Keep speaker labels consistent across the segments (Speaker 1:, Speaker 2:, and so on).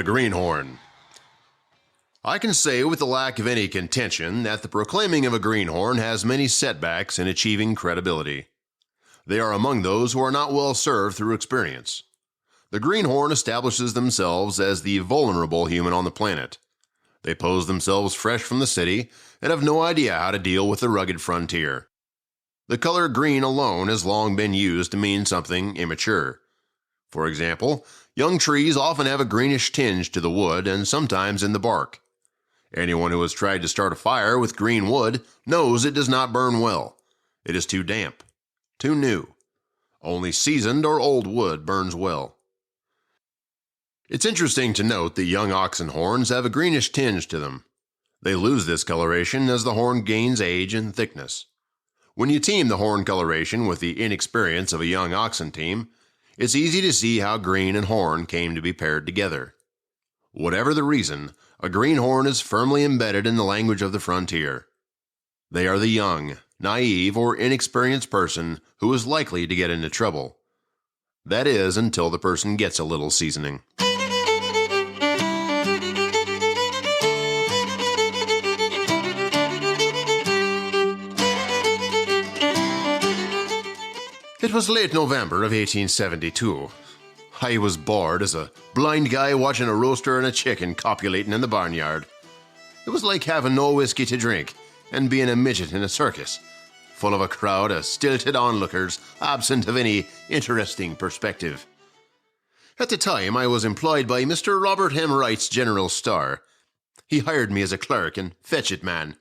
Speaker 1: The greenhorn. I can say with the lack of any contention that the proclaiming of a greenhorn has many setbacks in achieving credibility. They are among those who are not well served through experience. The greenhorn establishes themselves as the vulnerable human on the planet. They pose themselves fresh from the city and have no idea how to deal with the rugged frontier. The color green alone has long been used to mean something immature. For example, young trees often have a greenish tinge to the wood and sometimes in the bark. Anyone who has tried to start a fire with green wood knows it does not burn well. It is too damp, too new. Only seasoned or old wood burns well. It's interesting to note that young oxen horns have a greenish tinge to them. They lose this coloration as the horn gains age and thickness. When you team the horn coloration with the inexperience of a young oxen team, it's easy to see how green and horn came to be paired together. Whatever the reason, a greenhorn is firmly embedded in the language of the frontier. They are the young, naive, or inexperienced person who is likely to get into trouble. That is, until the person gets a little seasoning. It was late November of 1872. I was bored as a blind guy watching a rooster and a chicken copulating in the barnyard. It was like having no whiskey to drink and being a midget in a circus, full of a crowd of stilted onlookers absent of any interesting perspective. At the time, I was employed by Mr. Robert M. Wright's General Store. He hired me as a clerk and fetch-it man.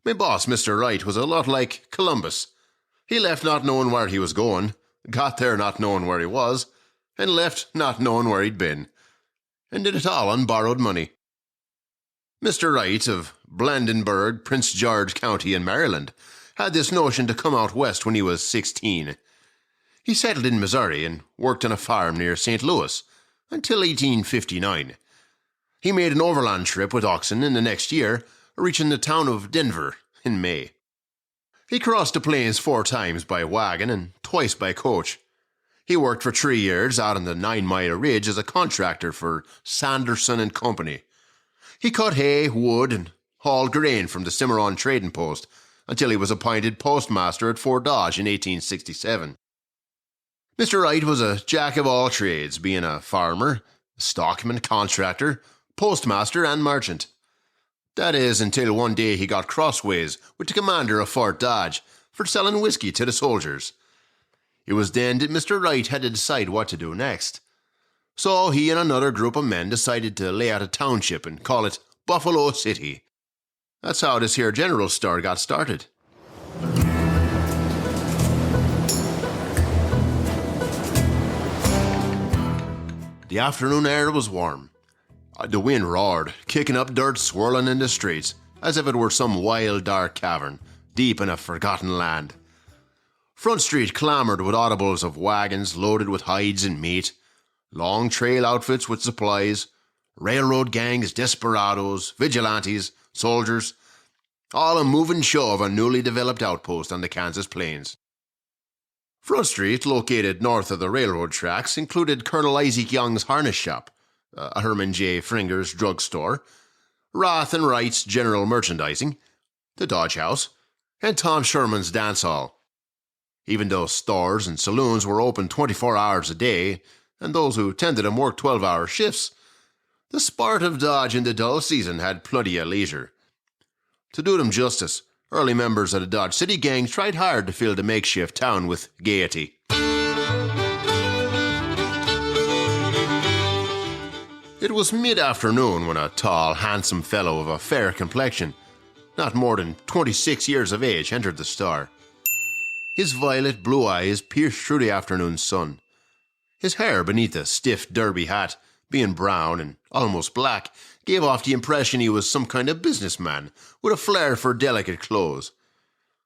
Speaker 1: My boss, Mr. Wright, was a lot like Columbus. He left not knowing where he was going, got there not knowing where he was, and left not knowing where he'd been, and did it all on borrowed money. Mr. Wright of Blandenburg, Prince George County in Maryland, had this notion to come out west when he was 16. He settled in Missouri and worked on a farm near St. Louis until 1859. He made an overland trip with oxen in the next year, reaching the town of Denver in May. He crossed the plains 4 times by wagon and twice by coach. He worked for 3 years out on the 9 Mile Ridge as a contractor for Sanderson and Company. He cut hay, wood, and hauled grain from the Cimarron trading post until he was appointed postmaster at Fort Dodge in 1867. Mr. Wright was a jack of all trades, being a farmer, stockman, contractor, postmaster, and merchant. That is, until one day he got crossways with the commander of Fort Dodge for selling whiskey to the soldiers. It was then that Mr. Wright had to decide what to do next. So he and another group of men decided to lay out a township and call it Buffalo City. That's how this here general store got started. The afternoon air was warm. The wind roared, kicking up dirt swirling in the streets, as if it were some wild, dark cavern, deep in a forgotten land. Front Street clamoured with audibles of wagons loaded with hides and meat, long trail outfits with supplies, railroad gangs, desperados, vigilantes, soldiers, all a moving show of a newly developed outpost on the Kansas plains. Front Street, located north of the railroad tracks, included Colonel Isaac Young's harness shop, a Herman J. Fringer's drugstore, Roth and Wright's general merchandising, the Dodge House, and Tom Sherman's dance hall. Even though stores and saloons were open 24 hours a day, and those who tended them worked 12-hour shifts, the sport of Dodge in the dull season had plenty of leisure. To do them justice, early members of the Dodge City Gang tried hard to fill the makeshift town with gaiety. It was mid-afternoon when a tall, handsome fellow of a fair complexion, not more than 26 years of age, entered the store. His violet blue eyes pierced through the afternoon sun. His hair beneath a stiff derby hat, being brown and almost black, gave off the impression he was some kind of businessman with a flair for delicate clothes.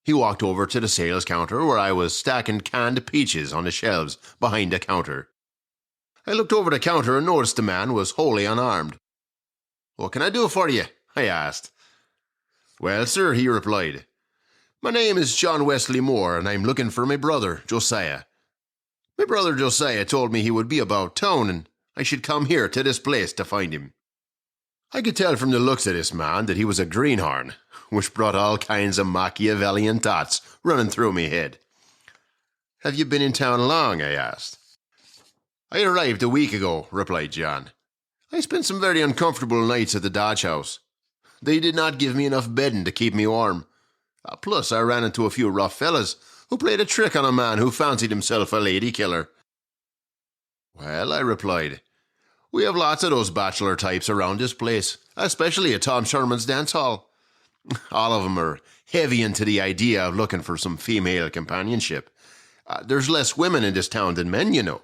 Speaker 1: He walked over to the sales counter where I was stacking canned peaches on the shelves behind the counter. I looked over the counter and noticed the man was wholly unarmed. "What can I do for you?" I asked. "Well, sir," he replied, "my name is John Wesley Moore, and I'm looking for my brother, Josiah. My brother Josiah told me he would be about town, and I should come here to this place to find him. I could tell from the looks of this man that he was a greenhorn, which brought all kinds of Machiavellian thoughts running through me head. "Have you been in town long?" I asked. "I arrived a week ago," replied John. "I spent some very uncomfortable nights at the Dodge house. They did not give me enough bedding to keep me warm. Plus, I ran into a few rough fellas who played a trick on a man who fancied himself a lady killer." "Well," I replied, "we have lots of those bachelor types around this place, especially at Tom Sherman's dance hall. All of them are heavy into the idea of looking for some female companionship. There's less women in this town than men, you know."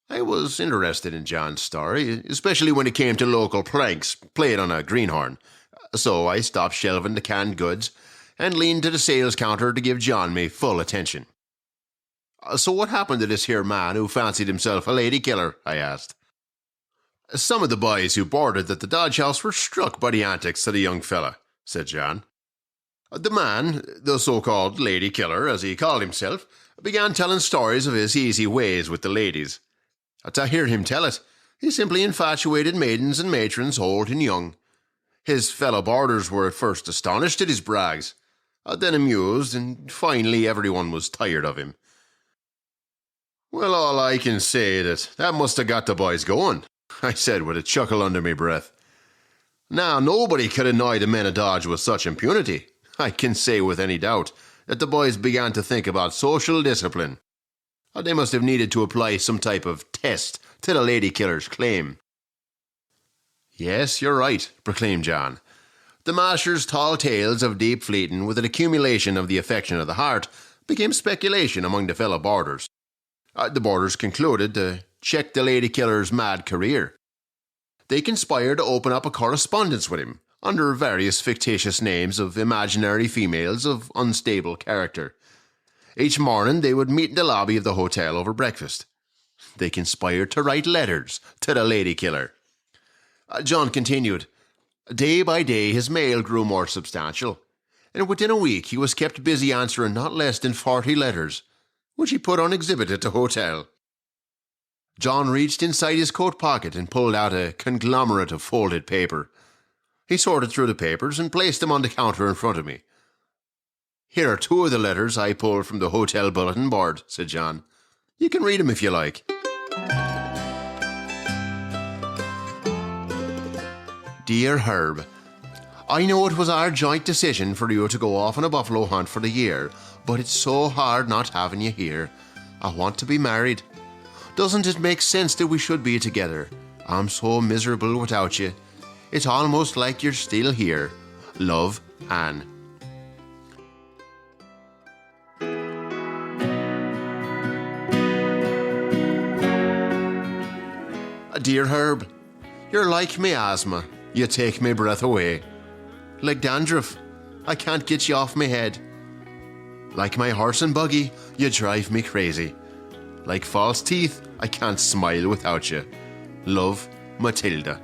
Speaker 1: I was interested in John's story, especially when it came to local pranks played on a greenhorn. So I stopped shelving the canned goods and leaned to the sales counter to give John my full attention. "So what happened to this here man who fancied himself a lady killer?" I asked. "Some of the boys who boarded at the Dodge house were struck by the antics of the young fella," said John. "The man, the so-called lady killer, as he called himself, began telling stories of his easy ways with the ladies. To hear him tell it, he simply infatuated maidens and matrons old and young. His fellow boarders were at first astonished at his brags, then amused, and finally everyone was tired of him." "Well, all I can say that must have got the boys going," I said with a chuckle under my breath. "Now, nobody could annoy the men of Dodge with such impunity. I can say with any doubt that the boys began to think about social discipline. They must have needed to apply some type of test to the lady killer's claim." "Yes, you're right," proclaimed John. "The master's tall tales of deep fleeting with an accumulation of the affection of the heart became speculation among the fellow boarders. The boarders concluded to check the lady killer's mad career. They conspired to open up a correspondence with him under various fictitious names of imaginary females of unstable character. Each morning they would meet in the lobby of the hotel over breakfast. They conspired to write letters to the lady killer." John continued, "Day by day his mail grew more substantial, and within a week he was kept busy answering not less than 40 letters, which he put on exhibit at the hotel." John reached inside his coat pocket and pulled out a conglomerate of folded paper. He sorted through the papers and placed them on the counter in front of me. "Here are 2 of the letters I pulled from the hotel bulletin board," said John. "You can read them if you like." "Dear Herb, I know it was our joint decision for you to go off on a buffalo hunt for the year, but it's so hard not having you here. I want to be married. Doesn't it make sense that we should be together? I'm so miserable without you. It's almost like you're still here. Love, Anne." "Dear Herb, you're like me asthma. You take my breath away. Like dandruff, I can't get you off my head. Like my horse and buggy, you drive me crazy. Like false teeth, I can't smile without you. Love, Matilda."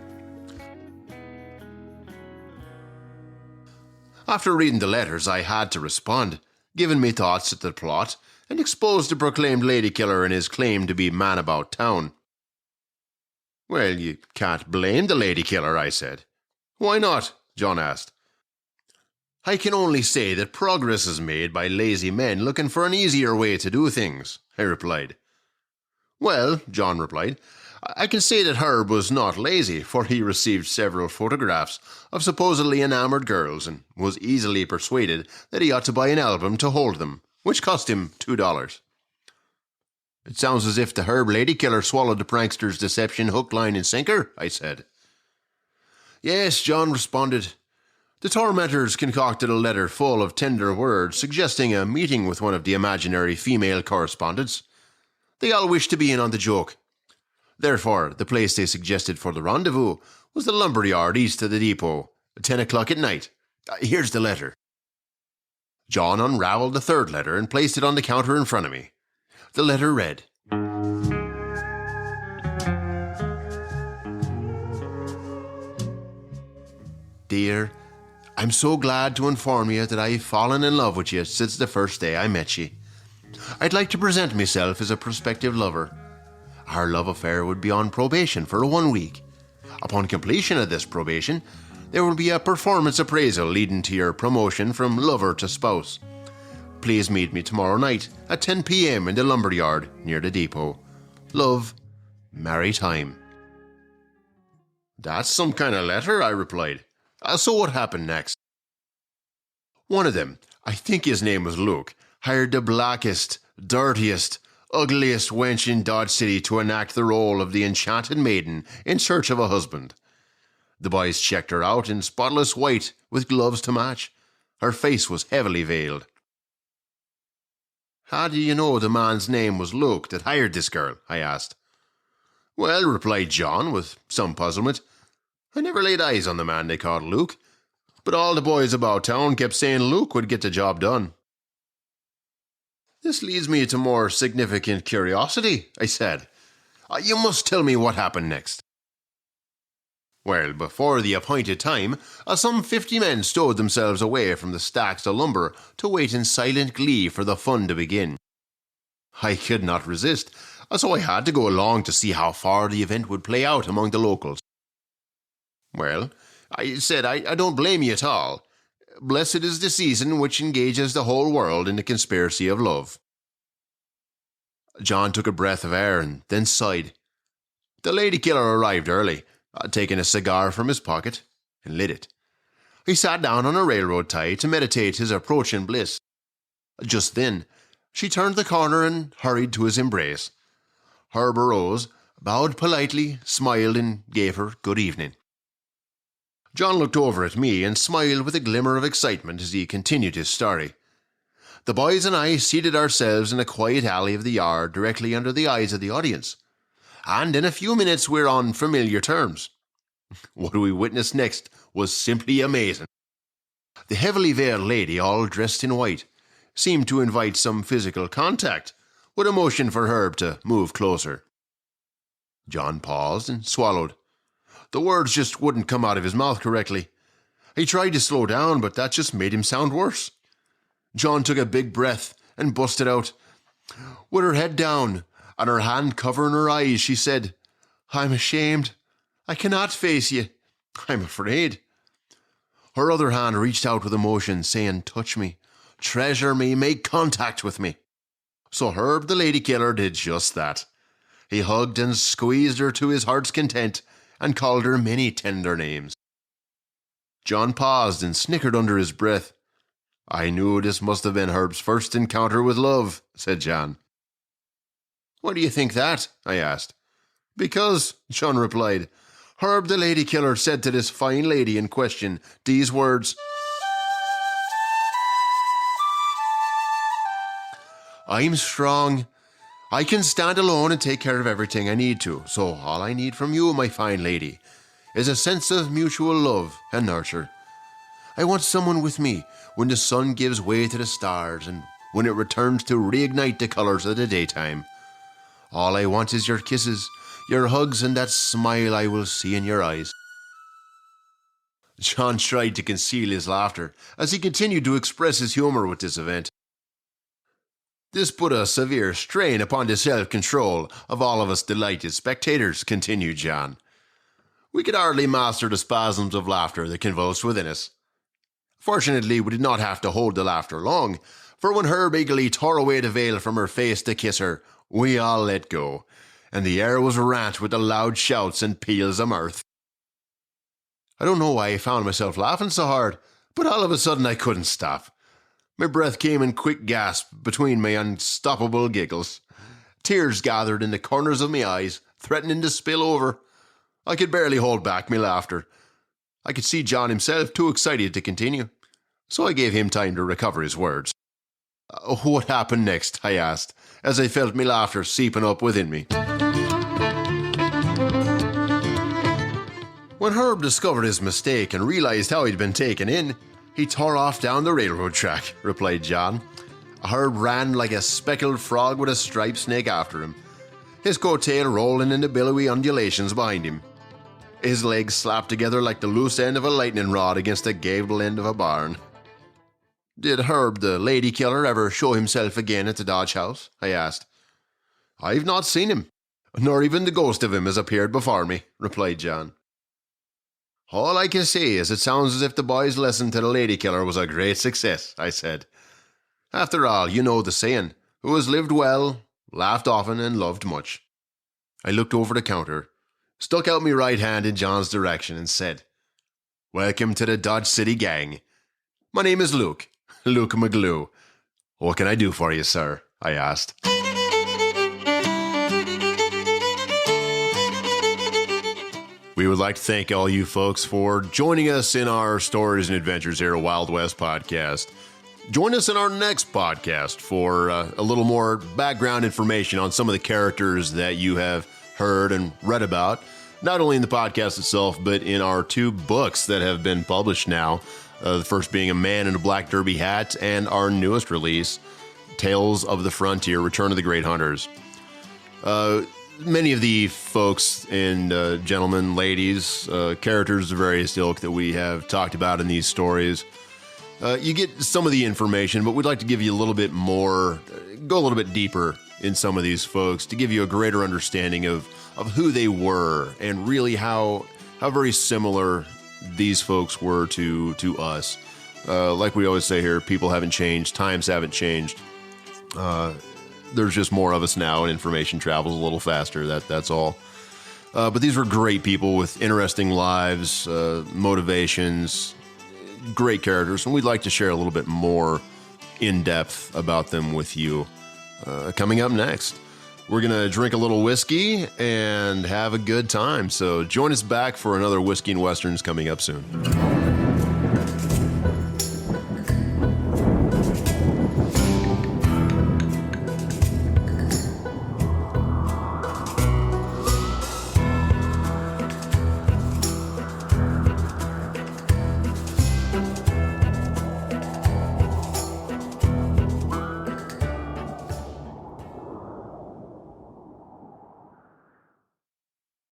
Speaker 1: After reading the letters, I had to respond, giving me thoughts at the plot, and exposed the proclaimed lady killer and his claim to be man about town. "Well, you can't blame the lady killer," I said. "Why not?" John asked. "I can only say that progress is made by lazy men looking for an easier way to do things," I replied. "Well," John replied, "I can say that Herb was not lazy, for he received several photographs of supposedly enamoured girls and was easily persuaded that he ought to buy an album to hold them, which cost him $2. "It sounds as if the Herb lady killer swallowed the prankster's deception hook, line, and sinker," I said. "Yes," John responded. "The tormentors concocted a letter full of tender words suggesting a meeting with one of the imaginary female correspondents. They all wished to be in on the joke. Therefore, the place they suggested for the rendezvous was the lumberyard east of the depot, at 10 o'clock at night. Here's the letter." John unravelled the 3rd letter and placed it on the counter in front of me. The letter read, "Dear, I'm so glad to inform you that I've fallen in love with you since the first day I met you. I'd like to present myself as a prospective lover. Our love affair would be on probation for 1 week. Upon completion of this probation, there will be a performance appraisal leading to your promotion from lover to spouse. Please meet me tomorrow night at 10 p.m. in the lumberyard near the depot. Love, Maritime. That's some kind of letter, I replied. So what happened next? One of them, I think his name was Luke, hired the blackest, dirtiest, ugliest wench in Dodge City to enact the role of the enchanted maiden in search of a husband. The boys checked her out in spotless white with gloves to match. Her face was heavily veiled. How do you know the man's name was Luke that hired this girl? I asked. Well, replied John with some puzzlement, I never laid eyes on the man they called Luke, but all the boys about town kept saying Luke would get the job done. This leads me to more significant curiosity, I said. You must tell me what happened next. Well, before the appointed time, some 50 men stowed themselves away from the stacks of lumber to wait in silent glee for the fun to begin. I could not resist, so I had to go along to see how far the event would play out among the locals. Well, I said, I don't blame you at all. Blessed is the season which engages the whole world in the conspiracy of love. John took a breath of air and then sighed. The lady killer arrived early, taking a cigar from his pocket, and lit it. He sat down on a railroad tie to meditate his approaching bliss. Just then, she turned the corner and hurried to his embrace. Herb arose, bowed politely, smiled, and gave her good evening. John looked over at me and smiled with a glimmer of excitement as he continued his story. The boys and I seated ourselves in a quiet alley of the yard directly under the eyes of the audience, and in a few minutes we were on familiar terms. What we witnessed next was simply amazing. The heavily veiled lady, all dressed in white, seemed to invite some physical contact, with a motion for Herb to move closer. John paused and swallowed. The words just wouldn't come out of his mouth correctly. He tried to slow down, but that just made him sound worse. John took a big breath and busted out. With her head down and her hand covering her eyes, she said, I'm ashamed. I cannot face you. I'm afraid. Her other hand reached out with emotion, saying, touch me, treasure me, make contact with me. So Herb, the lady killer, did just that. He hugged and squeezed her to his heart's content and called her many tender names. John paused and snickered under his breath. I knew this must have been Herb's first encounter with love, said John. Why do you think that? I asked. Because, John replied, Herb the lady killer said to this fine lady in question these words, I'm strong. I can stand alone and take care of everything I need to, so all I need from you, my fine lady, is a sense of mutual love and nurture. I want someone with me when the sun gives way to the stars and when it returns to reignite the colours of the daytime. All I want is your kisses, your hugs, and that smile I will see in your eyes. John tried to conceal his laughter as he continued to express his humour with this event. This put a severe strain upon the self-control of all of us delighted spectators, continued John. We could hardly master the spasms of laughter that convulsed within us. Fortunately, we did not have to hold the laughter long, for when Herb eagerly tore away the veil from her face to kiss her, we all let go, and the air was rent with the loud shouts and peals of mirth. I don't know why I found myself laughing so hard, but all of a sudden I couldn't stop. My breath came in quick gasps between my unstoppable giggles. Tears gathered in the corners of my eyes, threatening to spill over. I could barely hold back my laughter. I could see John himself too excited to continue, so I gave him time to recover his words. What happened next? I asked, as I felt my laughter seeping up within me. When Herb discovered his mistake and realized how he'd been taken in, he tore off down the railroad track, replied John. Herb ran like a speckled frog with a striped snake after him, his coat-tail rolling in the billowy undulations behind him. His legs slapped together like the loose end of a lightning rod against the gable end of a barn. Did Herb, the lady killer, ever show himself again at the Dodge house? I asked. I've not seen him. Nor even the ghost of him has appeared before me, replied John. All I can say is it sounds as if the boy's lesson to the lady killer was a great success, I said. After all, you know the saying, who has lived well, laughed often, and loved much. I looked over the counter, stuck out my right hand in John's direction, and said, Welcome to the Dodge City gang. My name is Luke McGlue. What can I do for you, sir? I asked. We would like to thank all you folks for joining us in our stories and adventures here at Wild West Podcast. Join us in our next podcast for a little more background information on some of the characters that you have heard and read about, not only in the podcast itself, but in our 2 books that have been published now. The first being A Man in a Black Derby Hat, and our newest release, Tales of the Frontier, Return of the Great Hunters. Many of the folks and gentlemen, ladies, characters of various ilk that we have talked about in these stories, you get some of the information, but we'd like to give you a little bit more, go a little bit deeper in some of these folks to give you a greater understanding of who they were and really how very similar these folks were to us. Like we always say here, people haven't changed, times haven't changed. There's just more of us now, and information travels a little faster. That's all. But these were great people with interesting lives, motivations, great characters, and we'd like to share a little bit more in depth about them with you. Coming up next, we're going to drink a little whiskey and have a good time. So join us back for another Whiskey and Westerns coming up soon.